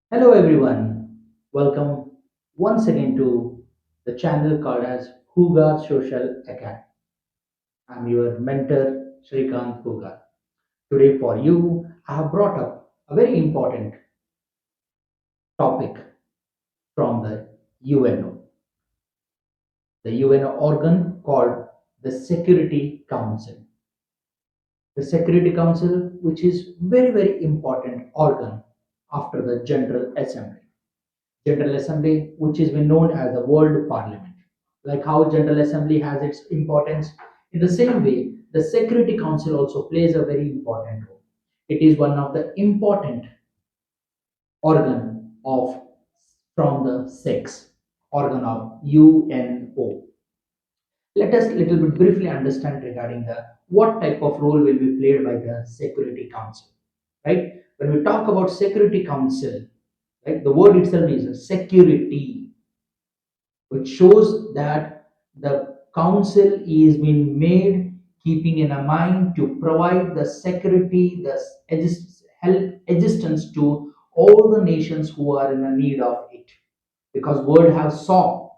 Hello everyone, welcome once again to the channel called as Huga Social Academy. I'm your mentor Shrikant Huga. Today for you, I have brought up a very important topic from the UNO, the UNO organ called the Security Council. The Security Council, which is very important organ after the General Assembly. General Assembly, which is been known as the World Parliament. Like how General Assembly has its importance, in the same way, the Security Council also plays a very important role. It is one of the important organ of from the six organ of UNO. Let us little bit briefly understand regarding the what type of role will be played by the Security Council. Right? When we talk about Security Council, right, the word itself is security, which shows that the council is being made keeping in a mind to provide the security, the help existence to all the nations who are in a need of it. Because world have saw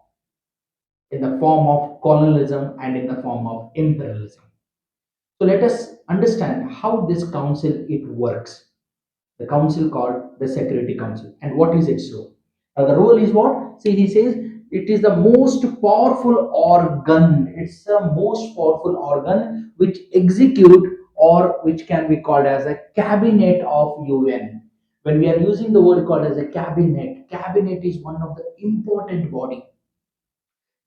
in the form of colonialism and in the form of imperialism. So let us understand how this council it works. The council called the Security Council. And what is its role? The role is what? See, he says it is the most powerful organ. It's the most powerful organ which execute or which can be called as a cabinet of UN. When we are using the word called as a cabinet, cabinet is one of the important body.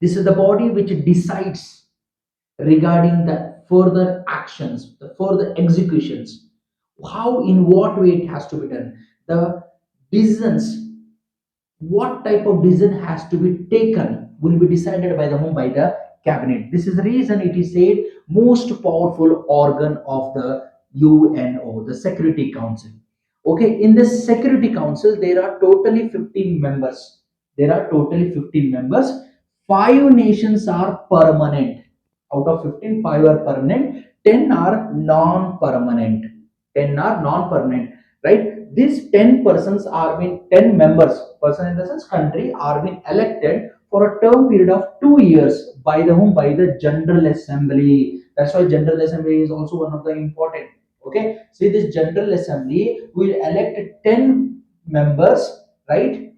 This is the body which decides regarding the further actions, the further executions, how, in what way it has to be done, the decisions, what type of decision has to be taken will be decided by the whom? By the cabinet. This is the reason it is said most powerful organ of the UNO, the Security Council. Okay, in this Security Council, there are totally 15 members. There are totally 15 members. Five nations are permanent. Out of 15, five are permanent, 10 are non-permanent. 10 are non-permanent, right? These 10 persons are being 10 members, person in the sense country, are being elected for a term period of 2 years by the whom? By the General Assembly. That's why General Assembly is also one of the important. Okay, see, this General Assembly will elect 10 members, right,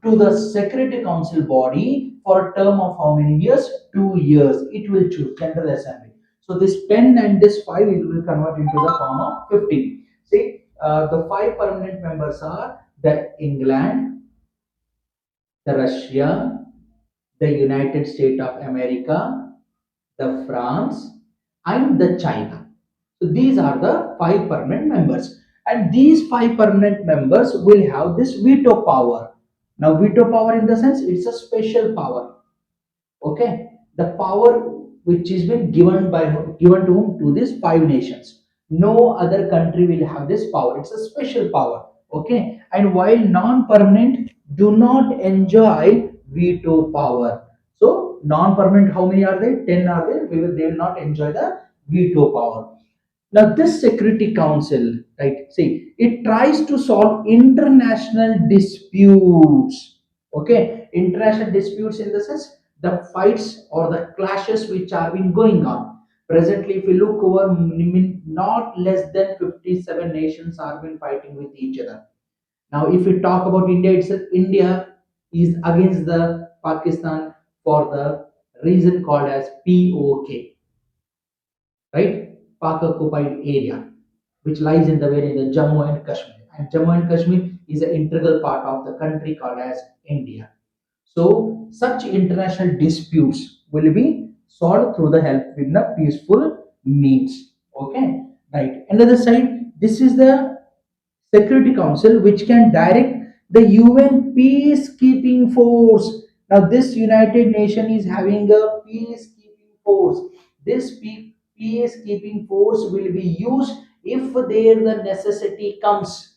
to the Security Council body for a term of how many years? 2 years. It will choose General Assembly. So this 10 and this 5 it will convert into the form of 15. See, the five permanent members are the England, the Russia, the United States of America, the France, and the China. So these are the five permanent members. And these five permanent members will have this veto power. Now, veto power in the sense it's a special power. Okay, the power which is been given to whom? To these five nations. No other country will have this power. It's a special power. Okay, and while non-permanent do not enjoy veto power. So non-permanent, how many are they? 10 are there. They will not enjoy the veto power. Now, this Security Council, right? See, it tries to solve international disputes. Okay, international disputes in the sense the fights or the clashes which are been going on. Presently, if you look over, not less than 57 nations are been fighting with each other. Now, if we talk about India itself, India is against the Pakistan for the reason called as POK, right? Pak occupied area, which lies in the where in the Jammu and Kashmir. And Jammu and Kashmir is an integral part of the country called as India. So such international disputes will be solved through the help in the peaceful means. Okay, right. Another side, this is the Security Council, which can direct the UN peacekeeping force. Now, this United Nation is having a peacekeeping force. This peacekeeping force will be used if there the necessity comes.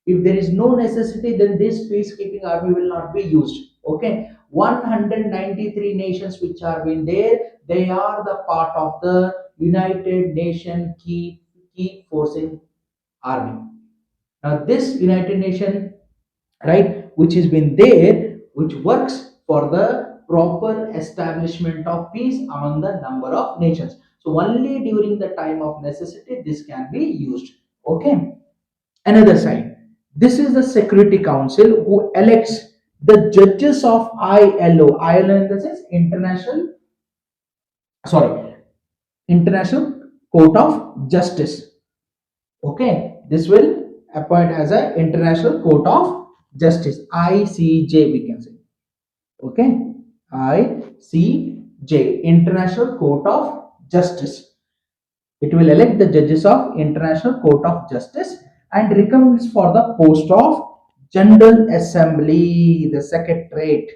If there is no necessity, then this peacekeeping army will not be used. Okay, 193 nations which are been there, they are the part of the United Nation key forcing army. Now, this United Nation right? Which has been there, which works for the proper establishment of peace among the number of nations. So only during the time of necessity this can be used. Okay. Another side. This is the Security Council who elects the judges of ILO. ILO in the sense International Court of Justice. Okay, this will appoint as a International Court of Justice, ICJ we can say. Okay, ICJ, International Court of Justice. It will elect the judges of International Court of Justice and recommends for the post of General Assembly, the Secretariat.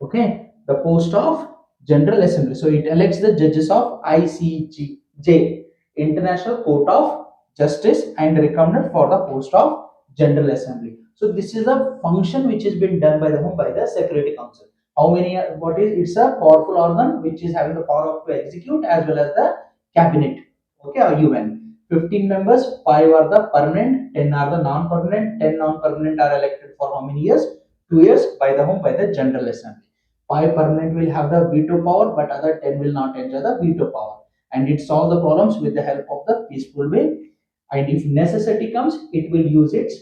Okay, the post of General Assembly. So it elects the judges of ICJ, International Court of Justice, and recommended for the post of General Assembly. So this is a function which has been done by the whom, by the Security Council. How many? What is? It's a powerful organ which is having the power of to execute as well as the cabinet. Okay, or UN. 15 members, 5 are the permanent, 10 are the non-permanent, 10 non-permanent are elected for how many years? 2 years by the whom? By the General Assembly. 5 permanent will have the veto power, but other 10 will not enjoy the veto power. And it solves the problems with the help of the peaceful way. And if necessity comes, it will use its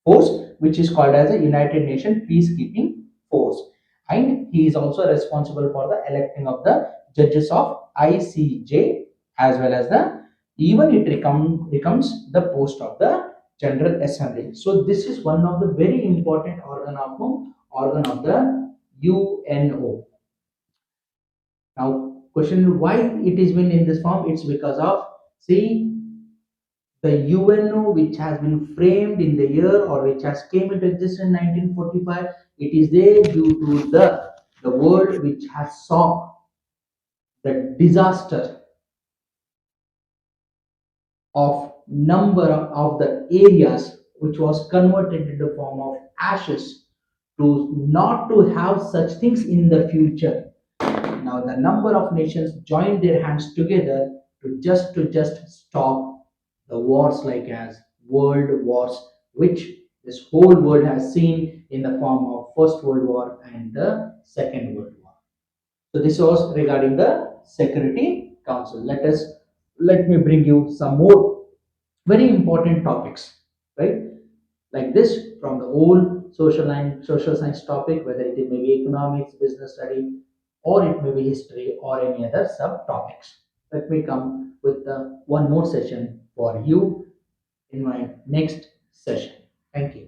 force, which is called as a United Nations peacekeeping force. And he is also responsible for the electing of the judges of ICJ as well as the even it becomes the post of the General Assembly. So this is one of the very important organ of the UNO. Now, question why it is been in this form? It's because of see the UNO which has been framed in the year or which has came into existence in 1945. It is there due to the world which has saw the disaster of number of the areas which was converted into the form of ashes to not to have such things in the future. Now the number of nations joined their hands together to just stop the wars like as world wars, which this whole world has seen in the form of First World War and the Second World War. So this was regarding the Security Council. Let me bring you some more very important topics, right? Like this from the whole social science topic, whether it may be economics, business study, or it may be history or any other subtopics. Let me come with one more session for you in my next session. Thank you.